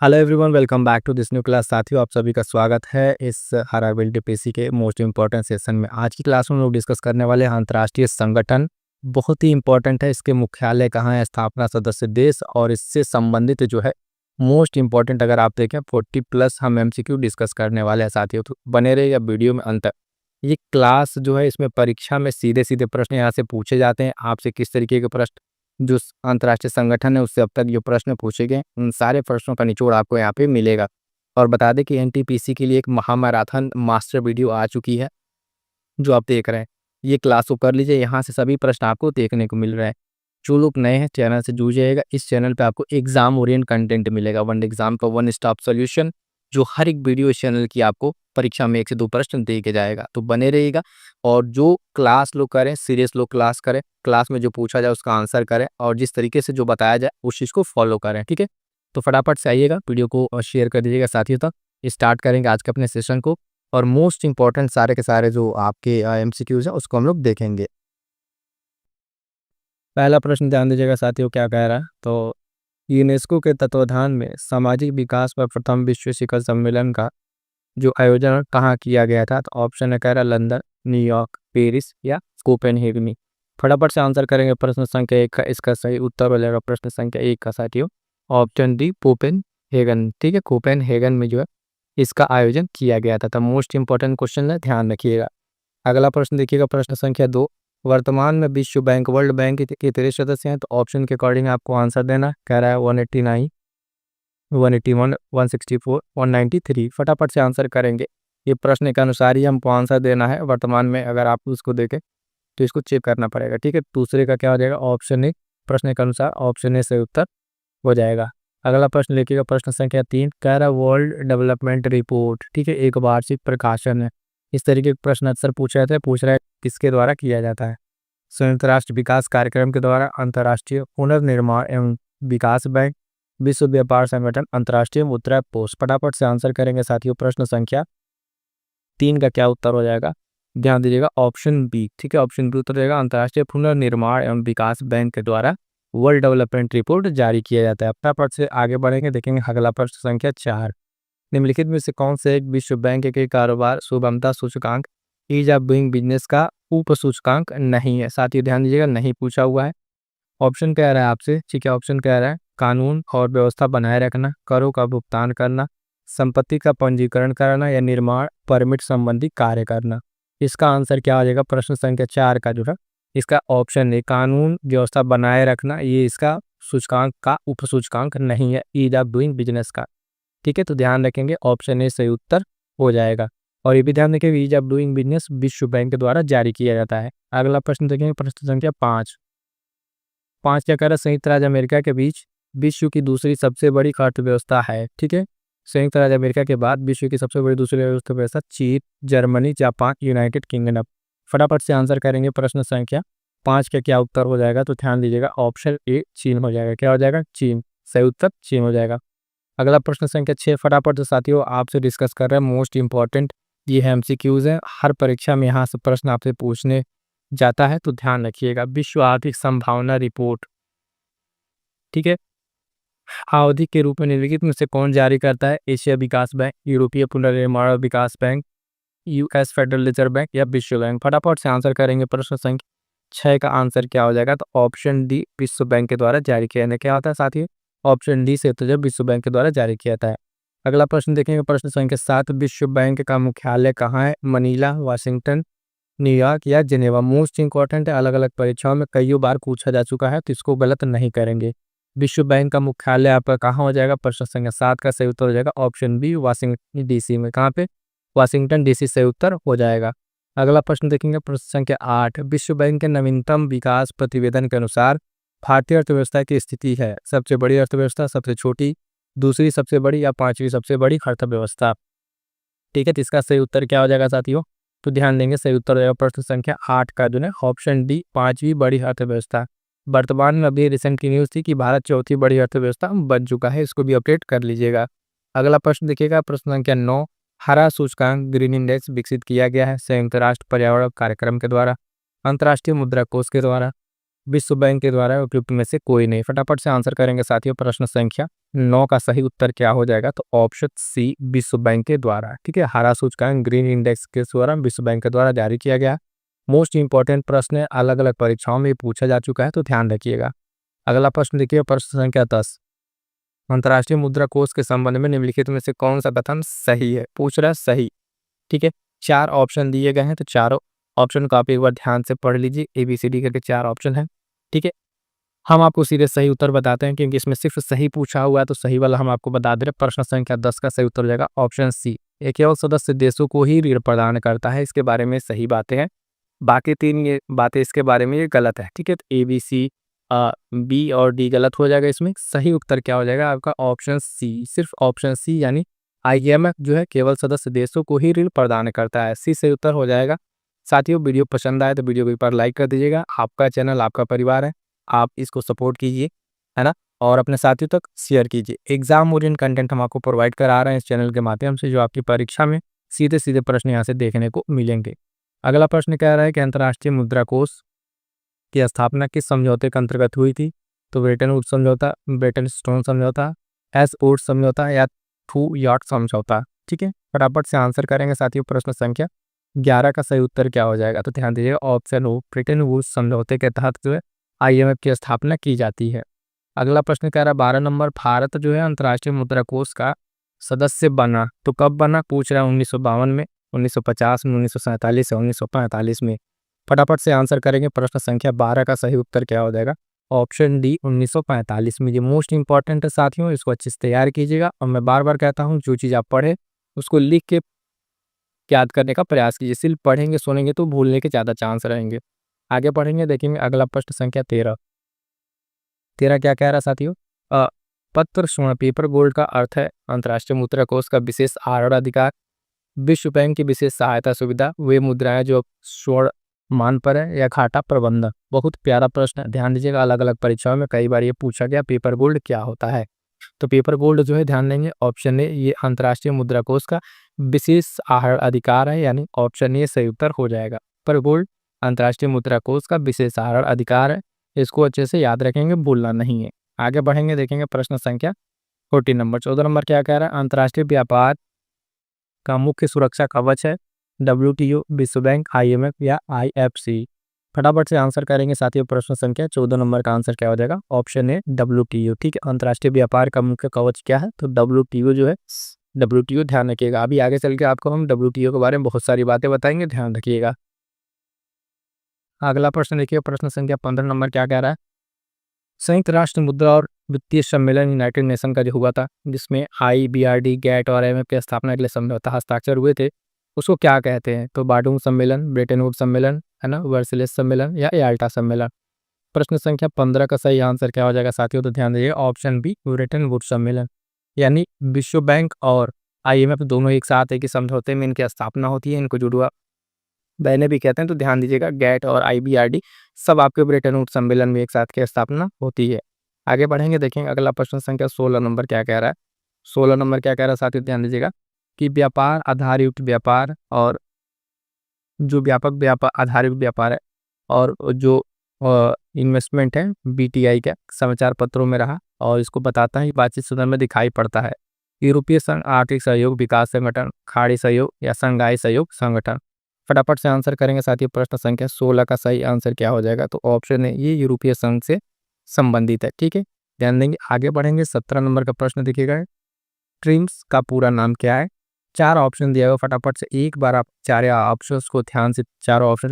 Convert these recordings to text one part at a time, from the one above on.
Hello everyone, welcome back to this new class. साथियों, आप सभी का स्वागत है इस हराबिलिटी पीसी के मोस्ट इंपॉर्टेंट सेशन में। आज की क्लास में हम लोग डिस्कस करने वाले हैं अंतर्राष्ट्रीय संगठन। बहुत ही इंपॉर्टेंट है, इसके मुख्यालय कहाँ है, स्थापना सदस्य देश और इससे संबंधित जो है मोस्ट इंपॉर्टेंट अगर आप देखें 40+ हम एमसीक्यू डिस्कस करने वाले हैं साथियों। तो बने रहिए वीडियो में अंत तक। ये क्लास जो है इसमें परीक्षा में सीधे सीधे प्रश्न यहाँ से पूछे जाते हैं। आपसे किस तरीके के प्रश्न जो अंतर्राष्ट्रीय संगठन है उससे अब तक जो प्रश्न पूछे गए उन सारे प्रश्नों का निचोड़ आपको यहाँ पे मिलेगा। और बता दें कि एनटीपीसी के लिए एक महामैराथन मास्टर वीडियो आ चुकी है जो आप देख रहे हैं। ये क्लास को कर लीजिए, यहाँ से सभी प्रश्न आपको देखने को मिल रहे हैं। जो लोग नए हैं चैनल से जुड़ जाइएगा। इस चैनल पे आपको एग्जाम ओरिएंट कंटेंट मिलेगा, वन एग्जाम का वन स्टॉप सोल्यूशन, जो हर एक वीडियो इस चैनल की आपको परीक्षा में 1 से 2 प्रश्न दे के जाएगा। तो बने रहिएगा और जो क्लास लोग करें, सीरियस लोग क्लास करें, क्लास में जो पूछा जाए उसका आंसर करें और जिस तरीके से जो बताया जाए उस चीज़ को फॉलो करें। ठीक है, तो फटाफट से आइएगा, वीडियो को शेयर कर दीजिएगा साथियों तक। स्टार्ट करेंगे आज के अपने सेशन को और मोस्ट इंपॉर्टेंट सारे के सारे जो आपके एमसीक्यूज हैं उसको हम लोग देखेंगे। पहला प्रश्न ध्यान दीजिएगा साथियों, क्या कह रहा है। तो यूनेस्को के तत्वाधान में सामाजिक विकास पर प्रथम विश्व शिखर सम्मेलन का जो आयोजन कहाँ किया गया था। तो ऑप्शन है कह रहा है न्यूयॉर्क, पेरिस या कोपेनहेगन। फटाफट से आंसर करेंगे प्रश्न संख्या 1 का। इसका सही उत्तर हो जाएगा प्रश्न संख्या 1 का साथियों, ऑप्शन डी कोपेनहेगन। ठीक है, कोपेनहेगन में जो है इसका आयोजन किया गया था। मोस्ट इंपॉर्टेंट क्वेश्चन है, ध्यान रखिएगा। अगला प्रश्न देखिएगा, प्रश्न संख्या 2। वर्तमान में विश्व बैंक वर्ल्ड बैंक के कितने सदस्य हैं। तो ऑप्शन के अकॉर्डिंग आपको आंसर देना। कह रहा है 189, 181, 164, 193। फटाफट से आंसर करेंगे। ये प्रश्न के अनुसार ही हमको आंसर देना है। वर्तमान में अगर आप उसको देखें तो इसको चेक करना पड़ेगा। ठीक है, दूसरे का क्या हो जाएगा, ऑप्शन ए। प्रश्न के अनुसार ऑप्शन ए से उत्तर हो जाएगा। अगला प्रश्न लिखिएगा, प्रश्न संख्या 3। कह रहा है वर्ल्ड डेवलपमेंट रिपोर्ट, ठीक है, एक वार्षिक प्रकाशन है। इस तरीके के प्रश्न अक्सर पूछे जाते हैं। पूछ रहा है किसके द्वारा किया जाता है। संयुक्त राष्ट्र विकास कार्यक्रम के द्वारा, अंतर्राष्ट्रीय पुनर्निर्माण एवं विकास बैंक, विश्व व्यापार संगठन, अंतर्राष्ट्रीय मुद्रा कोष। फटाफट से आंसर करेंगे साथियों। प्रश्न संख्या 3 का क्या उत्तर हो जाएगा, ध्यान दीजिएगा, ऑप्शन बी। ठीक है, ऑप्शन बी उत्तर देगा, अंतर्राष्ट्रीय पुनर्निर्माण एवं विकास बैंक के द्वारा वर्ल्ड डेवलपमेंट रिपोर्ट जारी किया जाता है। फटाफट से आगे बढ़ेंगे, देखेंगे अगला प्रश्न संख्या 4। निम्नलिखित में से कौन से एक विश्व बैंक के कारोबार सुगमता सूचकांक ईज ऑफ डूइंग बिजनेस का उप सूचकांक नहीं है। साथ ही ध्यान दीजिएगा, नहीं पूछा हुआ है। ऑप्शन कह रहा है आपसे, ठीक है, ऑप्शन कह रहा है कानून और व्यवस्था बनाए रखना, करों का भुगतान करना, संपत्ति का पंजीकरण करना या निर्माण परमिट संबंधी कार्य करना। इसका आंसर क्या हो जाएगा प्रश्न संख्या 4 का जो है, इसका ऑप्शन है कानून व्यवस्था बनाए रखना। ये इसका सूचकांक का उप सूचकांक नहीं है, ईज ऑफ डूइंग बिजनेस का। ठीक है, तो ध्यान रखेंगे ऑप्शन ए सही उत्तर हो जाएगा। और ये भी ध्यान रखेंगे ईज ऑफ डूइंग बिजनेस विश्व बैंक के द्वारा जारी किया जाता है। अगला प्रश्न देखेंगे, प्रश्न संख्या 5। 5 क्या कह रहा है, संयुक्त राज्य अमेरिका के बीच विश्व की दूसरी सबसे बड़ी अर्थव्यवस्था है। ठीक है, संयुक्त राज्य अमेरिका के बाद विश्व की सबसे बड़ी दूसरी अर्थव्यवस्था चीन, जर्मनी, जापान, यूनाइटेड किंगडम। फटाफट से आंसर करेंगे प्रश्न संख्या 5 का क्या उत्तर हो जाएगा। तो ध्यान दीजिएगा, ऑप्शन ए चीन हो जाएगा। क्या हो जाएगा, चीन। सही उत्तर चीन हो जाएगा। अगला प्रश्न संख्या 6। फटाफट से साथियों आपसे डिस्कस कर रहे हैं मोस्ट इंपॉर्टेंट, ये है एमसीक्यूज है। हर परीक्षा में यहाँ से प्रश्न आपसे पूछने जाता है, तो ध्यान रखिएगा। विश्व आर्थिक संभावना रिपोर्ट, ठीक है, अवधि के रूप में निम्नलिखित में से कौन जारी करता है। एशिया विकास बैंक, यूरोपीय पुनर्निर्माण और विकास bank, US federal reserve bank या विश्व बैंक। फटाफट से आंसर करेंगे। प्रश्न संख्या 6 का आंसर क्या हो जाएगा। तो ऑप्शन डी विश्व बैंक के द्वारा जारी किया जाता। क्या होता है साथियों, ऑप्शन डी से तो जब विश्व बैंक के द्वारा जारी किया जाता है। अगला प्रश्न देखेंगे, प्रश्न संख्या 7। विश्व बैंक का मुख्यालय कहाँ है। मनीला, वाशिंगटन, न्यूयॉर्क या जिनेवा। मोस्ट इंपॉर्टेंट है, अलग अलग परीक्षाओं में कई बार पूछा जा चुका है, तो इसको गलत नहीं करेंगे। विश्व बैंक का मुख्यालय आपका कहाँ हो जाएगा। प्रश्न संख्या 7 का सही उत्तर हो जाएगा ऑप्शन बी, वाशिंगटन डीसी में। कहाँ पे, वाशिंगटन डीसी सही उत्तर हो जाएगा। अगला प्रश्न देखेंगे, प्रश्न संख्या 8। विश्व बैंक के नवीनतम विकास प्रतिवेदन के अनुसार भारतीय अर्थव्यवस्था की स्थिति है। सबसे बड़ी अर्थव्यवस्था, सबसे छोटी, दूसरी सबसे बड़ी या पांचवी सबसे बड़ी अर्थव्यवस्था। ठीक है, तो इसका सही उत्तर क्या हो जाएगा साथियों। तो ध्यान देंगे, सही उत्तर हो जाएगा प्रश्न संख्या 8 का जो है ऑप्शन डी, पांचवी बड़ी अर्थव्यवस्था। वर्तमान में अभी रिसेंट की न्यूज़ थी कि भारत चौथी बड़ी अर्थव्यवस्था बन चुका है, इसको भी अपडेट कर लीजिएगा। अगला प्रश्न देखिएगा, प्रश्न संख्या 9। हरा सूचकांक ग्रीन इंडेक्स विकसित किया गया है संयुक्त राष्ट्र पर्यावरण कार्यक्रम के द्वारा, अंतर्राष्ट्रीय मुद्रा कोष के द्वारा, विश्व बैंक के द्वारा उपयुक्त में से कोई नहीं। फटाफट से आंसर करेंगे साथियों। प्रश्न संख्या 9 का सही उत्तर क्या हो जाएगा? तो ऑप्शन सी, विश्व बैंक के द्वारा। ठीक है, हरा सूचकांक ग्रीन इंडेक्स के द्वारा विश्व बैंक के द्वारा जारी किया गया। मोस्ट इंपॉर्टेंट प्रश्न है, अलग अलग परीक्षाओं में पूछा जा चुका है, तो ध्यान रखिएगा। अगला प्रश्न देखिए, प्रश्न संख्या 10। अंतर्राष्ट्रीय मुद्रा कोष के संबंध में निम्नलिखित में से कौन सा कथन सही है? पूछ रहा है सही। ठीक है, 4 ऑप्शन दिए गए हैं, तो चारों ऑप्शन को आप एक बार ध्यान से पढ़ लीजिए। ABCD करके 4 ऑप्शन है। ठीक है, हम आपको सीधे सही उत्तर बताते हैं, क्योंकि इसमें सिर्फ सही पूछा हुआ है, तो सही वाला हम आपको बता दे रहे हैं। प्रश्न संख्या 10 का सही उत्तर हो जाएगा ऑप्शन सी। ये केवल सदस्य देशों को ही ऋण प्रदान करता है, इसके बारे में सही बातें हैं। बाकी 3 ये बातें इसके बारे में ये गलत है। ठीक है, तो ABC, B और D गलत हो जाएगा। इसमें सही उत्तर क्या हो जाएगा आपका? ऑप्शन सी, सिर्फ ऑप्शन सी, यानी IMF जो है केवल सदस्य देशों को ही ऋण प्रदान करता है। सी सही उत्तर हो जाएगा। साथियों, वीडियो पसंद आए तो वीडियो को एक बार लाइक कर दीजिएगा। आपका चैनल आपका परिवार है, आप इसको सपोर्ट कीजिए, है ना, और अपने साथियों तक शेयर कीजिए। एग्जाम ओरिएंटेड कंटेंट हम आपको प्रोवाइड करा रहे हैं इस चैनल के माध्यम से, जो आपकी परीक्षा में सीधे सीधे प्रश्न यहाँ से देखने को मिलेंगे। अगला प्रश्न कह रहा है कि अंतर्राष्ट्रीय मुद्रा कोष की स्थापना किस समझौते के अंतर्गत हुई थी? तो ब्रेटन वुड्स समझौता, ब्रेटन स्टोन समझौता, एस समझौता या थू यार्ड समझौता। ठीक है, फटाफट से आंसर करेंगे साथियों। प्रश्न संख्या 11 का सही उत्तर क्या हो जाएगा? तो ध्यान दीजिएगा, ऑप्शन ओ, ब्रेटन वुड्स समझौते के तहत जो है IMF की स्थापना की जाती है। अगला प्रश्न कह रहा है 12 नंबर, भारत जो है अंतर्राष्ट्रीय मुद्रा कोष का सदस्य बना, तो कब बना? पूछ रहा है 1952 में, 1950 में, 1947 या 1945 में। फटाफट से आंसर करेंगे। प्रश्न संख्या 12 का सही उत्तर क्या हो जाएगा? ऑप्शन डी, 1945 में। ये मोस्ट इंपॉर्टेंट है साथियों, इसको अच्छे से तैयार कीजिएगा। और मैं बार बार कहता हूँ, जो चीज़ आप पढ़े उसको लिख के याद करने का प्रयास कीजिए। सिर्फ पढ़ेंगे सुनेंगे तो भूलने के ज़्यादा चांस रहेंगे। आगे पढ़ेंगे, देखेंगे अगला प्रश्न संख्या 13। 13 क्या कह रहा है साथियों? पत्र स्वर्ण पेपर गोल्ड का अर्थ है अंतर्राष्ट्रीय मुद्रा कोष का विशेष आहरण अधिकार, विश्व बैंक की विशेष सहायता सुविधा, वे मुद्राएं जो स्वर्ण मान पर है, या घाटा प्रबंधन। बहुत प्यारा प्रश्न है, ध्यान दीजिएगा। अलग अलग परीक्षाओं में कई बार ये पूछा गया, पेपर गोल्ड क्या होता है? तो पेपर गोल्ड जो है, ध्यान देंगे, ऑप्शन ए, ये अंतर्राष्ट्रीय मुद्रा कोष का विशेष आहरण अधिकार है, यानी ऑप्शन ए सही उत्तर हो जाएगा। पेपर गोल्ड अंतर्राष्ट्रीय मुद्रा कोष का विशेष आहरण अधिकार है, इसको अच्छे से याद रखेंगे, भूलना नहीं है। आगे बढ़ेंगे, देखेंगे प्रश्न संख्या 14 नंबर। 14 नंबर क्या कह रहा है? अंतर्राष्ट्रीय व्यापार का मुख्य सुरक्षा कवच है WTO, विश्व बैंक, IMF या IFC। फटाफट से आंसर करेंगे साथियों। प्रश्न संख्या 14 नंबर का आंसर क्या हो जाएगा? Option A, WTO। ठीक है, अंतर्राष्ट्रीय व्यापार का मुख्य कवच क्या है? तो WTO जो है, WTO ध्यान रखिएगा। अभी आगे चल के आपको हम WTO के बारे में बहुत सारी बातें बताएंगे, ध्यान रखिएगा। अगला प्रश्न देखिए, प्रश्न संख्या 15 नंबर क्या कह रहा है? संयुक्त राष्ट्र मुद्रा और वित्तीय सम्मेलन यूनाइटेड नेशन का जो हुआ था, जिसमें IBRD, गैट और IMF की स्थापना के लिए समझौता हस्ताक्षर हुए थे, उसको क्या कहते हैं? तो बार्डूम सम्मेलन, ब्रेटन वुड्स सम्मेलन, है ना, वर्सलेस सम्मेलन या याल्टा सम्मेलन। प्रश्न संख्या 15 का सही आंसर क्या हो जाएगा साथियों? तो ध्यान दीजिए, ऑप्शन बी, ब्रेटन वुड्स सम्मेलन। यानी विश्व बैंक और IMF दोनों एक साथ एक ही समझौते में इनकी स्थापना होती है, इनको जुड़वा बहने भी कहते हैं। तो ध्यान दीजिएगा, गैट और IBRD सब आपके ब्रेटन वुड्स सम्मेलन में एक साथ की स्थापना होती है। आगे बढ़ेंगे, देखेंगे अगला प्रश्न संख्या 16 नंबर क्या कह रहा है? 16 नंबर क्या कह रहा है साथियों? ध्यान दीजिएगा कि व्यापार आधारयुक्त व्यापार और जो व्यापक व्यापार आधारित व्यापार है और जो इन्वेस्टमेंट है BTI का समाचार पत्रों में रहा, और इसको बताता है, बातचीत सदन में दिखाई पड़ता है। यूरोपीय संघ, आर्थिक सहयोग विकास संगठन, खाड़ी सहयोग या संघाई सहयोग संगठन। फटाफट से आंसर करेंगे साथियों। प्रश्न संख्या 16 का सही आंसर क्या हो जाएगा? तो ऑप्शन है, ये यूरोपीय संघ से संबंधित है। ठीक है, ध्यान देंगे। आगे बढ़ेंगे, 17 नंबर का प्रश्न देखिएगा, ट्रिम्स का पूरा नाम क्या है? 4 ऑप्शन दिया हुआ, फटाफट से एक बार आप चारों ऑप्शन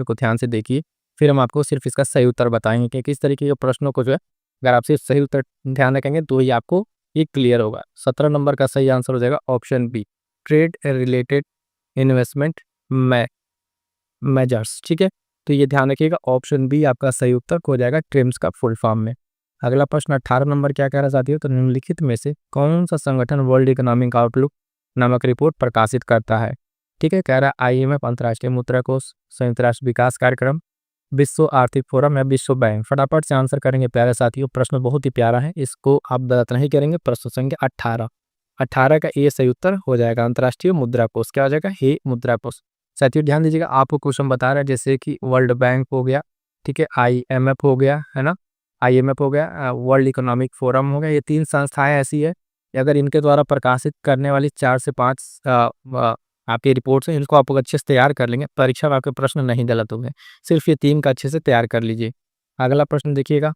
को ध्यान से देखिए, फिर हम आपको सिर्फ इसका सही उत्तर बताएंगे कि किस तरीके के प्रश्नों को जो है, अगर आप सिर्फ सही उत्तर ध्यान रखेंगे तो ही आपको ये क्लियर होगा। 17 नंबर का सही आंसर हो जाएगा option B, trade related investment measures. ठीक है, तो ये ध्यान रखिएगा, ऑप्शन बी आपका सही उत्तर हो जाएगा, ट्रिम्स का फुल फॉर्म में। अगला प्रश्न 18 नंबर क्या कह रहा है साथियों? तो निम्नलिखित में से कौन सा संगठन वर्ल्ड इकोनॉमिक आउटलुक नामक रिपोर्ट प्रकाशित करता है? ठीक है, कह रहा है IMF, अंतर्राष्ट्रीय मुद्रा कोष, संयुक्त राष्ट्र विकास कार्यक्रम, विश्व आर्थिक फोरम या विश्व बैंक। फटाफट से आंसर करेंगे प्यारे साथियों, प्रश्न बहुत ही प्यारा है, इसको आप गलत नहीं करेंगे। प्रश्न संख्या 18 का ये सही उत्तर हो जाएगा, अंतर्राष्ट्रीय मुद्रा कोष। क्या हो जाएगा? हे मुद्रा कोष। साथियों ध्यान दीजिएगा, आपको क्वेश्चन बता रहा है जैसे कि वर्ल्ड बैंक हो गया, ठीक है, IMF हो गया, है ना, IMF हो गया, वर्ल्ड इकोनॉमिक फोरम हो गया। ये 3 संस्थाएँ ऐसी है, अगर इनके द्वारा प्रकाशित करने वाली 4 से 5 आपकी रिपोर्ट्स हैं, इनको आप अच्छे से तैयार कर लेंगे, परीक्षा में आपके प्रश्न नहीं गलत होंगे। सिर्फ ये 3 का अच्छे से तैयार कर लीजिए। अगला प्रश्न देखिएगा,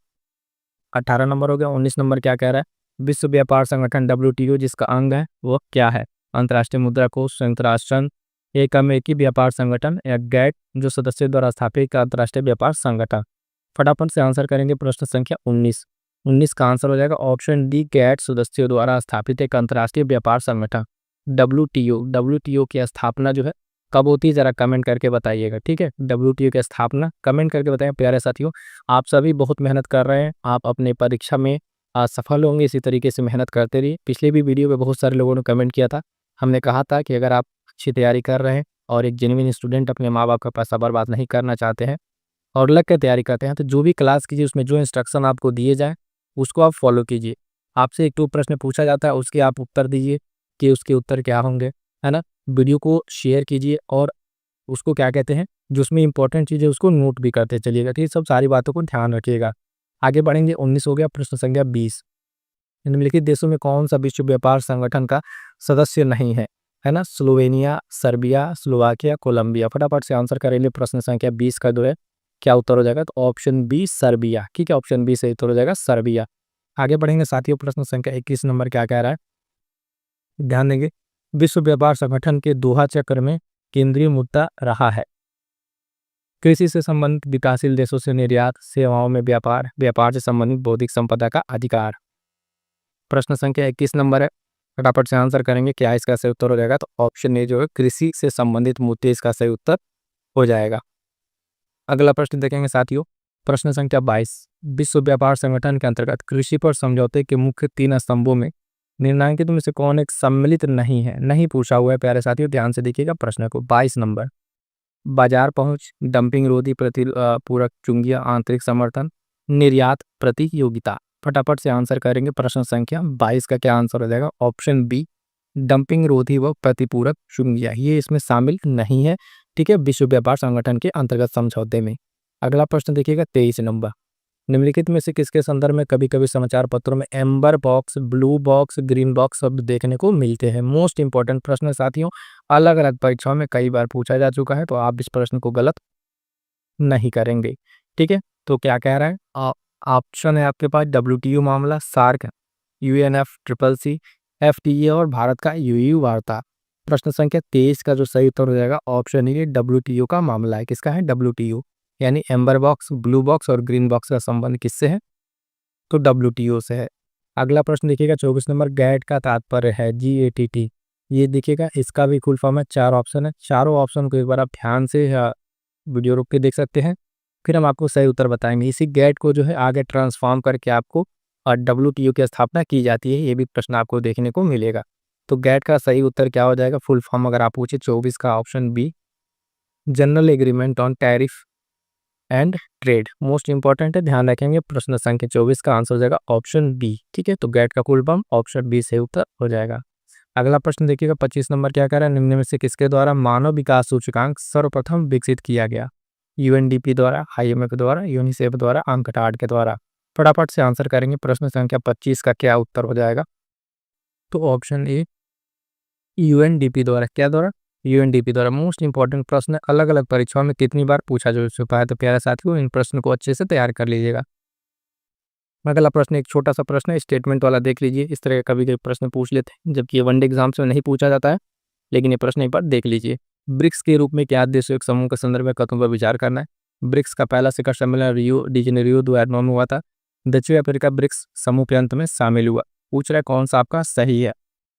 18 नंबर हो गया। 19 नंबर क्या कह रहा है? विश्व व्यापार संगठन WTO जिसका अंग है वो क्या है? अंतर्राष्ट्रीय मुद्रा कोष, संयुक्त राष्ट्र संघ, एक अमेरिकी व्यापार संगठन या गैट जो सदस्यों द्वारा स्थापित एक अंतर्राष्ट्रीय व्यापार संगठन। फटाफट से आंसर करेंगे प्रश्न संख्या 19। 19 का आंसर हो जाएगा ऑप्शन डी, गैट सदस्यों द्वारा स्थापित एक अंतर्राष्ट्रीय व्यापार संगठन WTO। WTO की स्थापना जो है कब होती है जरा कमेंट करके बताइएगा, ठीक है। WTO की स्थापना कमेंट करके बताएं प्यारे साथियों। आप सभी बहुत मेहनत कर रहे हैं, आप अपने परीक्षा में सफल होंगे, इसी तरीके से मेहनत करते रहिए। पिछले भी वीडियो में बहुत सारे लोगों ने कमेंट किया था, हमने कहा था कि अगर आप अच्छी तैयारी कर रहे हैं और एक जेन्युइन स्टूडेंट अपने माँ बाप का पैसा बर्बाद नहीं करना चाहते हैं और लग के तैयारी करते हैं, तो जो भी क्लास कीजिए उसमें जो इंस्ट्रक्शन आपको दिए जाए उसको आप फॉलो कीजिए। आपसे 1-2 प्रश्न पूछा जाता है, उसके आप उत्तर दीजिए कि उसके उत्तर क्या होंगे, है ना। वीडियो को शेयर कीजिए और उसको क्या कहते हैं, जो उसमें इंपॉर्टेंट चीज़ है उसको नोट भी करते चलिएगा, ठीक है। सब सारी बातों को ध्यान रखिएगा। आगे बढ़ेंगे। 19 हो गया। प्रश्न संख्या 20, निम्नलिखित देशों में कौन सा विश्व व्यापार संगठन का सदस्य नहीं है ना। Slovenia, Serbia, Slovakia, Colombia. फटाफट से आंसर करेंगे प्रश्न संख्या 20 का जो है क्या उत्तर हो जाएगा, तो ऑप्शन बी सर्बिया, ठीक है। ऑप्शन बी से उत्तर हो जाएगा सर्बिया। आगे बढ़ेंगे साथियों। प्रश्न संख्या 21 नंबर क्या कह रहा है, ध्यान देंगे। विश्व व्यापार संगठन के दोहा चक्र में केंद्रीय मुद्दा रहा है कृषि से संबंधित विकासशील देशों से निर्यात, सेवाओं में व्यापार, व्यापार से संबंधित बौद्धिक संपदा का अधिकार। प्रश्न संख्या 21 नंबर है, फटाफट से आंसर करेंगे क्या इसका सही उत्तर हो जाएगा, तो ऑप्शन ए जो है कृषि से संबंधित मुद्दे इसका सही उत्तर हो जाएगा। अगला प्रश्न देखेंगे साथियों। प्रश्न संख्या 22, विश्व व्यापार संगठन के अंतर्गत कृषि पर समझौते के मुख्य 3 स्तंभों में निम्नलिखित में से कौन एक सम्मिलित नहीं है? नहीं पूछा हुआ है प्यारे साथियों, ध्यान से देखिएगा प्रश्न को। 22 नंबर, बाजार पहुंच, डंपिंग रोधी पूरक चुंगिया, आंतरिक समर्थन, निर्यात प्रतियोगिता। फटाफट से आंसर करेंगे प्रश्न संख्या 22 का क्या आंसर हो जाएगा, ऑप्शन बी डंपिंग रोधी व प्रतिपूरक चुंगिया, ये इसमें शामिल नहीं है, ठीक है, विश्व व्यापार संगठन के अंतर्गत समझौते में। अगला प्रश्न देखिएगा 23 नंबर, निम्नलिखित में से किसके संदर्भ में कभी कभी समाचार पत्रों में amber box, blue box, green box शब्द देखने को मिलते हैं? मोस्ट इंपॉर्टेंट प्रश्न है साथियों, अलग अलग परीक्षाओं में कई बार पूछा जा चुका है, तो आप इस प्रश्न को गलत नहीं करेंगे, ठीक है। तो क्या कह रहा है, ऑप्शन है आपके पास WTO मामला, सार्क, UNF, CCC, FTA और भारत का UU वार्ता। प्रश्न संख्या 23 का जो सही उत्तर हो जाएगा ऑप्शन ए WTO का मामला है। किसका है? WTO, यानी एम्बर बॉक्स, ब्लू बॉक्स और ग्रीन बॉक्स का संबंध किससे है? तो WTO से है। अगला प्रश्न देखिएगा 24 नंबर, गैट का तात्पर्य है GATT, ये देखिएगा इसका भी फुल फॉर्म है। 4 ऑप्शन है, चारों ऑप्शन को एक बार आप ध्यान से वीडियो रोक के देख सकते हैं, फिर हम आपको सही उत्तर बताएंगे। इसी गैट को जो है आगे ट्रांसफॉर्म करके आपको WTO की स्थापना की जाती है, ये भी प्रश्न आपको देखने को मिलेगा। तो गैट का सही उत्तर क्या हो जाएगा, फुल फॉर्म अगर आप पूछे 24 का option B, general agreement on tariff and trade. Most important है, ध्यान रखेंगे। प्रश्न संख्या 24 का आंसर हो जाएगा ऑप्शन बी, ठीक है। तो गैट का फुल फॉर्म ऑप्शन बी से उत्तर हो जाएगा। अगला प्रश्न देखिएगा 25 नंबर क्या कह रहा है, निम्न में से किसके द्वारा मानव विकास सूचकांक सर्वप्रथम विकसित किया गया? UNDP द्वारा, IMF द्वारा, यूनिसेफ द्वारा, अंकटाड के द्वारा। फटाफट से आंसर करेंगे प्रश्न संख्या 25 का क्या उत्तर हो जाएगा, तो ऑप्शन ए UNDP द्वारा। क्या द्वारा? UNDP द्वारा। मोस्ट इंपॉर्टेंट प्रश्न है, अलग अलग परीक्षाओं में कितनी बार पूछा जा चुका है, तो प्यारे साथियों इन प्रश्न को अच्छे से तैयार कर लीजिएगा। अगला प्रश्न एक छोटा सा प्रश्न है, स्टेटमेंट वाला देख लीजिए, इस तरह का कभी कभी प्रश्न पूछ लेते हैं, जबकि ये वनडे एग्जाम्स में नहीं पूछा जाता है, लेकिन ये प्रश्न एक बार देख लीजिए। ब्रिक्स के रूप में क्या देशों एक समूह के संदर्भ में कथनों पर विचार करना है? ब्रिक्स का पहला शिखर सम्मेलन रियो डी जेनेरियो 2009 में हुआ था। दक्षिण अफ्रीका ब्रिक्स समूह के अंत में शामिल हुआ। पूछ रहा है कौन सा आपका सही है?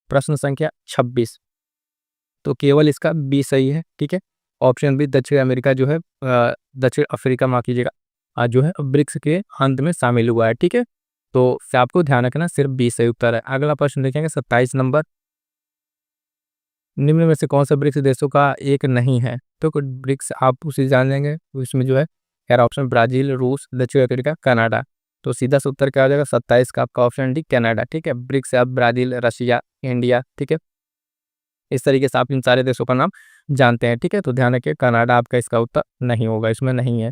प्रश्न संख्या 26, तो केवल इसका बी सही है, ठीक है। ऑप्शन बी दक्षिण अमेरिका जो है दक्षिण अफ्रीका माफ कीजिएगा जो है ब्रिक्स के अंत में शामिल हुआ है, ठीक है। तो आपको ध्यान रखना सिर्फ बी सही उत्तर है। अगला प्रश्न देखेंगे 27 नंबर, निम्न में से कौन सा ब्रिक्स देशों का एक नहीं है? तो ब्रिक्स आप उसे जान लेंगे, इसमें जो है यार ऑप्शन ब्राजील, रूस, दक्षिण अफ्रीका, कनाडा। तो सीधा सा उत्तर क्या हो जाएगा 27 का आपका ऑप्शन डी कनाडा, ठीक है। ब्रिक्स आप ब्राजील, रशिया, इंडिया, ठीक है, इस तरीके से आप इन सारे देशों का नाम जानते हैं, ठीक है। तो ध्यान रखिए कनाडा आपका इसका उत्तर नहीं होगा, इसमें नहीं है।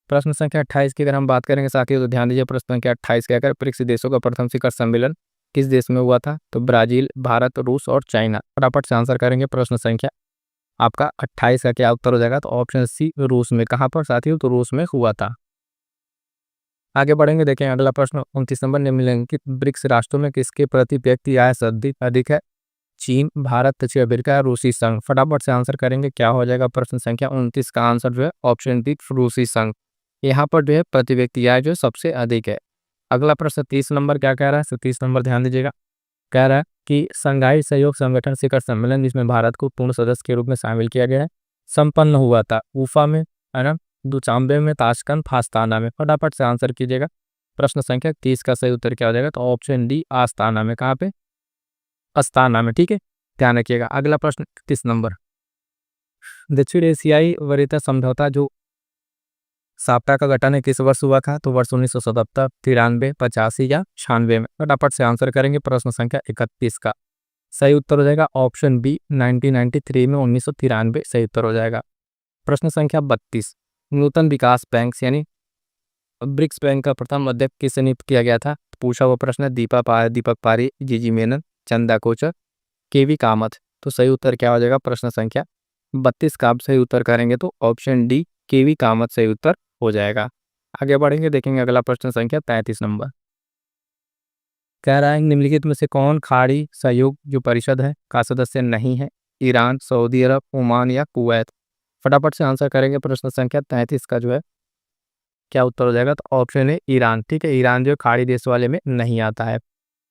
प्रश्न संख्या 28 की अगर हम बात करेंगे साथियों तो ध्यान दीजिए, प्रश्न संख्या 28 के अगर ब्रिक्स देशों का प्रथम शिखर सम्मेलन किस देश में हुआ था? तो ब्राजील, भारत, रूस और चाइना। फटाफट से आंसर करेंगे। प्रश्न संख्या आपका 28 का क्या उत्तर हो जाएगा? तो ऑप्शन सी रूस में। कहाँ पर साथियों? तो रूस में हुआ था। आगे बढ़ेंगे, देखें अगला प्रश्न 29 नंबर, निम्नलिखित ब्रिक्स राष्ट्रों में किसके प्रति व्यक्ति आय अधिक है? चीन, भारत, दक्षिण अफ्रीका, रूसी संघ। फटाफट से आंसर करेंगे, क्या हो जाएगा? प्रश्न संख्या 29 का आंसर जो है ऑप्शन डी रूसी संघ। यहाँ पर जो है प्रति व्यक्ति आय जो सबसे अधिक है। अगला प्रश्न 30 नंबर क्या कह रहा है? 30 नंबर ध्यान दीजिएगा, कह रहा है कि शंघाई सहयोग संगठन शिखर सम्मेलन जिसमें भारत को पूर्ण सदस्य के रूप में शामिल किया गया है, संपन्न हुआ था उफा में, है ना, दुशांबे में, ताशकंद, आस्ताना में। फटाफट से आंसर कीजिएगा। प्रश्न संख्या 30 का सही उत्तर क्या हो जाएगा? तो ऑप्शन डी आस्ताना में। कहाँ पे? अस्ताना में। ठीक है, ध्यान रखिएगा। अगला प्रश्न 31 नंबर, दक्षिण एशियाई वरीयता समझौता जो साप्ताह का गठन है किस वर्ष हुआ था? तो वर्ष 1977, 93, 85 या 96 में। फटाफट से आंसर करेंगे। प्रश्न संख्या 31 का सही उत्तर हो जाएगा ऑप्शन बी 1993 में, 1993 सही उत्तर हो जाएगा। प्रश्न संख्या 32, नूतन विकास बैंक यानी ब्रिक्स बैंक का प्रथम अध्यक्ष किसे नियुक्त किया गया था? पूछा हुआ प्रश्न है। दीपक पारी, जीजी मेनन, चंदा कोचर, केवी कामत। तो सही उत्तर क्या हो जाएगा? प्रश्न संख्या 32 का आप सही उत्तर करेंगे तो ऑप्शन डी केवी कामत सही उत्तर हो जाएगा। आगे बढ़ेंगे, देखेंगे अगला प्रश्न संख्या 33 नंबर, कह रहा है निम्नलिखित में से कौन खाड़ी सहयोग जो परिषद है का सदस्य नहीं है? ईरान, सऊदी अरब, ओमान या कुवैत। फटाफट से आंसर करेंगे। प्रश्न संख्या 33 का जो है क्या उत्तर हो जाएगा? तो ऑप्शन है ईरान। ठीक है, ईरान जो खाड़ी देश वाले में नहीं आता है।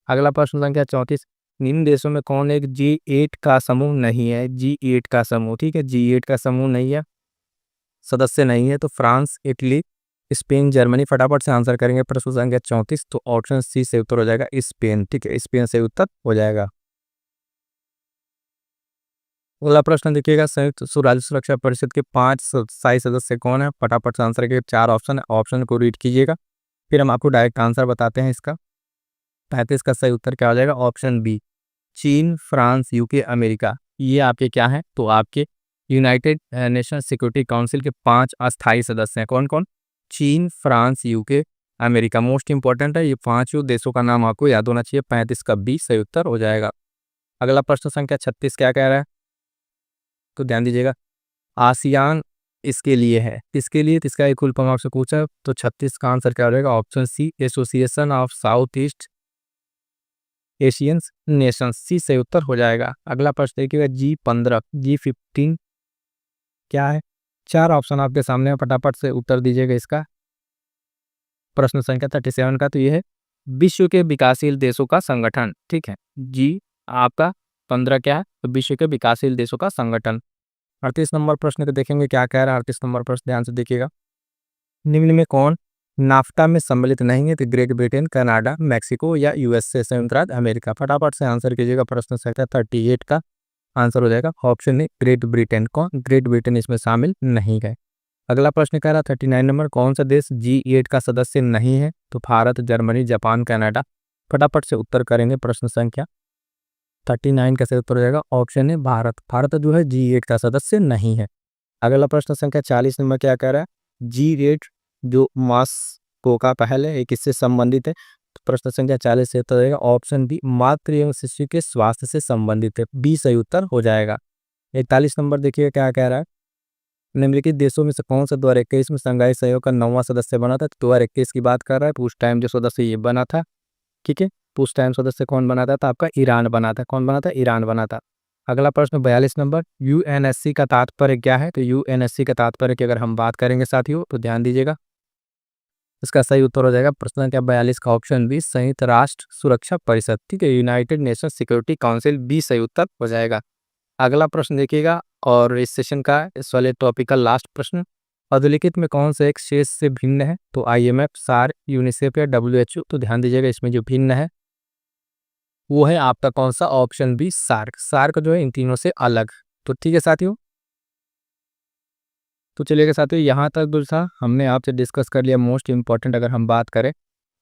अगला प्रश्न संख्या 34, निम्न देशों में कौन एक G8 का समूह नहीं है? G8 का समूह, ठीक है, G8 का समूह नहीं है, सदस्य नहीं है। तो फ्रांस, इटली, स्पेन, जर्मनी। फटाफट से आंसर करेंगे। प्रश्न संख्या 34, तो ऑप्शन सी से उत्तर हो जाएगा स्पेन। ठीक है, स्पेन से उत्तर हो जाएगा। अगला प्रश्न देखिएगा, संयुक्त राज्य सुरक्षा परिषद के 5 स्थायी सदस्य कौन है? फटाफट से आंसर के 4 ऑप्शन है, ऑप्शन को रीड कीजिएगा, फिर हम आपको डायरेक्ट आंसर बताते हैं इसका। 35 का सही उत्तर क्या हो जाएगा? ऑप्शन बी चीन, फ्रांस, यूके, अमेरिका। ये आपके क्या है? तो आपके यूनाइटेड नेशन सिक्योरिटी काउंसिल के 5 अस्थायी सदस्य हैं। कौन कौन? चीन, France, UK, America. Most important है, ये 5 देशों का नाम आपको याद होना चाहिए। 35 का बी सही उत्तर हो जाएगा। अगला प्रश्न संख्या 36 क्या कह रहा है? तो ध्यान दीजिएगा, आसियान इसके लिए है, किसके लिए? तो इसका एक फुल फॉर्म आपसे पूछा, तो 36 का आंसर क्या हो जाएगा? Option C association of south east Asians nations. C सही उत्तर हो जाएगा। अगला प्रश्न देखिएगा, G15, G15 क्या है? 4 ऑप्शन आपके सामने है, फटाफट से उत्तर दीजिएगा इसका। प्रश्न संख्या 37 का तो ये है विश्व के विकासशील देशों का संगठन। ठीक है, जी आपका 15 क्या है? तो विश्व के विकासशील देशों का संगठन। 38 नंबर प्रश्न को देखेंगे क्या कह रहा है। 38 नंबर प्रश्न ध्यान से देखिएगा, निम्न में कौन नाफ्टा में सम्मिलित नहीं है? तो ग्रेट ब्रिटेन, कनाडा, मैक्सिको या यूएसए संयुक्त राज्य अमेरिका। फटाफट से आंसर कीजिएगा। प्रश्न संख्या 38 का आंसर हो जाएगा ऑप्शन ए ग्रेट ब्रिटेन। कौन? ग्रेट ब्रिटेन इसमें शामिल नहीं है। अगला प्रश्न कह रहा 39 नंबर, कौन सा देश G8 का सदस्य नहीं है? तो भारत, जर्मनी, जापान, कनाडा। फटाफट से उत्तर करेंगे। प्रश्न संख्या 39 का सही उत्तर हो जाएगा ऑप्शन ए भारत। भारत जो है G8 का सदस्य नहीं है। अगला प्रश्न संख्या 40 नंबर क्या कह रहा है? G8 जो मॉस्को का पहल है, एक इससे संबंधित है। तो प्रश्न संख्या 40 से उत्तर हो जाएगा ऑप्शन बी मातृ एवं शिशु के स्वास्थ्य से संबंधित है। बी सही उत्तर हो जाएगा। 41 नंबर देखिए क्या कह रहा है, निम्नलिखित देशों में से कौन सा 2021 में शंघाई सहयोग का 9वां सदस्य बना था? 2021 की बात कर रहा है। उस टाइम जो सदस्य ये बना था, ठीक है, उस टाइम सदस्य कौन बना था? तो आपका ईरान बना था। कौन बना था? ईरान बना था। अगला प्रश्न 42 नंबर, यूएनएससी का तात्पर्य क्या है? तो यूएनएससी का तात्पर्य की अगर हम बात करेंगे साथियों तो ध्यान दीजिएगा, इसका सही उत्तर हो जाएगा प्रश्न संख्या 42 का ऑप्शन बी संयुक्त राष्ट्र सुरक्षा परिषद। ठीक है, United Nation Security Council. B सही उत्तर हो जाएगा। अगला प्रश्न देखिएगा, और इस सेशन का इस वाले टॉपिक का लास्ट प्रश्न, अधोलिखित में कौन सा एक शेष से भिन्न है? तो आईएमएफ, सार्क, यूनिसेफ या डब्ल्यूएचओ। तो ध्यान दीजिएगा, इसमें जो भिन्न है वो है आपका कौन सा? Option B SAARC. सार्क जो है इन तीनों से अलग। तो ठीक है साथियों, तो चलिएगा साथियों, यहाँ तक जो था हमने आपसे डिस्कस कर लिया मोस्ट इंपॉर्टेंट। अगर हम बात करें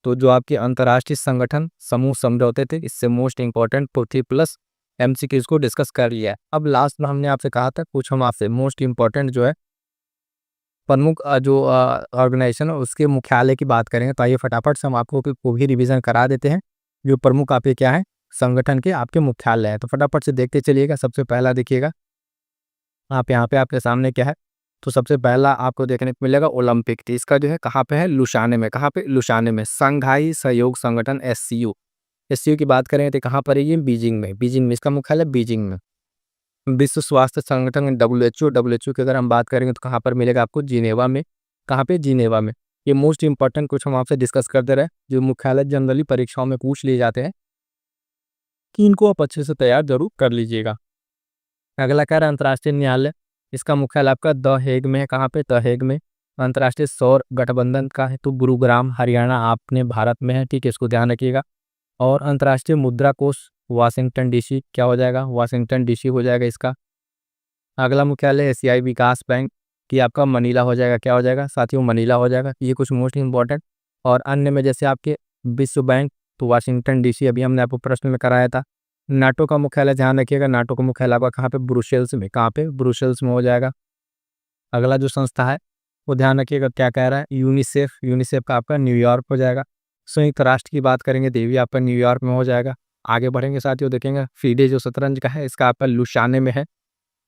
तो जो आपके अंतर्राष्ट्रीय संगठन समूह समझौते थे, इससे मोस्ट इंपॉर्टेंट पृथ्वी प्लस एमसीक्यूज को डिस्कस कर लिया है। अब लास्ट में हमने आपसे कहा था कुछ हम आपसे मोस्ट इंपॉर्टेंट जो है प्रमुख जो ऑर्गेनाइजेशन है उसके मुख्यालय की बात करेंगे, तो आइए फटाफट से हम आपको वो भी रिवीजन करा देते हैं, जो प्रमुख आपके क्या है संगठन के आपके मुख्यालय है। तो फटाफट से देखते चलिएगा। सबसे पहला देखिएगा आप यहाँ पे आपके सामने क्या है, तो सबसे पहला आपको देखने को मिलेगा ओलंपिक। तो इसका जो है कहाँ पे है, लुसाने में। कहाँ पे, लुसाने में। संघाई सहयोग संगठन एससीओ, एससीओ की बात करें तो कहाँ पर है ये, बीजिंग में। बीजिंग में इसका मुख्यालय बीजिंग में। विश्व स्वास्थ्य संगठन डब्ल्यूएचओ, डब्ल्यूएचओ की अगर हम बात करेंगे तो कहाँ पर मिलेगा आपको, जिनेवा में। कहाँ पे, जिनेवा में। ये मोस्ट इंपॉर्टेंट कुछ हम आपसे डिस्कस करते रहे, जो मुख्यालय जनरली परीक्षाओं में पूछ लिए जाते हैं, कि इनको आप अच्छे से तैयार जरूर कर लीजिएगा। अगला कह रहा है अंतर्राष्ट्रीय न्यायालय, इसका मुख्यालय आपका द हेग में है। कहाँ पे, द हेग में। अंतर्राष्ट्रीय सौर गठबंधन का है तो गुरुग्राम हरियाणा आपने भारत में है, ठीक है, इसको ध्यान रखिएगा। और अंतर्राष्ट्रीय मुद्रा कोष वाशिंगटन डीसी, क्या हो जाएगा, वाशिंगटन डीसी हो जाएगा इसका। अगला मुख्यालय एशियाई विकास बैंक की आपका मनीला हो जाएगा, क्या हो जाएगा साथियों, मनीला हो जाएगा। ये कुछ मोस्ट इंपॉर्टेंट। और अन्य में जैसे आपके विश्व बैंक तो वाशिंगटन डीसी, अभी हमने आपको प्रश्न में कराया था। नाटो का मुख्यालय ध्यान रखिएगा, नाटो का मुख्यालय आपका कहाँ पे, ब्रुसेल्स में। कहाँ पे, ब्रुसेल्स में हो जाएगा। अगला जो संस्था है वो ध्यान रखिएगा क्या कह रहा है, यूनिसेफ, यूनिसेफ का आपका न्यूयॉर्क हो जाएगा। संयुक्त राष्ट्र की बात करेंगे तो ये भी आपका न्यूयॉर्क में हो जाएगा। आगे बढ़ेंगे साथियों, देखेंगे फीडे जो शतरंज का है इसका आपका लुसाने में है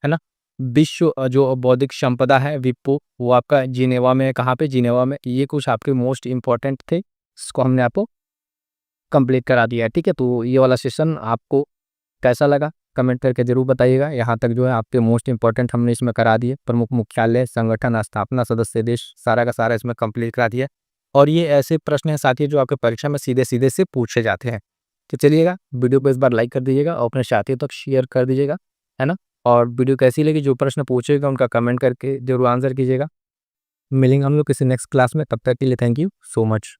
ना। विश्व जो बौद्धिक संपदा है विपो, वो आपका जिनेवा में है। कहाँ पे, जिनेवा में। ये कुछ आपके मोस्ट इंपॉर्टेंट थे, इसको हमने आपको कंप्लीट करा दिया है, ठीक है। तो ये वाला सेशन आपको कैसा लगा कमेंट करके जरूर बताइएगा। यहाँ तक जो है आपके मोस्ट इंपॉर्टेंट हमने इसमें करा दिए, प्रमुख मुख्यालय, संगठन, स्थापना, सदस्य देश, सारा का सारा इसमें कंप्लीट करा दिया। और ये ऐसे प्रश्न हैं साथी जो आपके परीक्षा में सीधे सीधे से पूछे जाते हैं। तो चलिएगा, वीडियो को इस बार लाइक कर दीजिएगा और अपने साथियों तक शेयर कर दीजिएगा, है ना। और वीडियो कैसी लगी, जो प्रश्न पूछेगा उनका कमेंट करके जरूर आंसर कीजिएगा। मिलेंगे हम लोग किसी नेक्स्ट क्लास में, तब तक के लिए थैंक यू सो मच।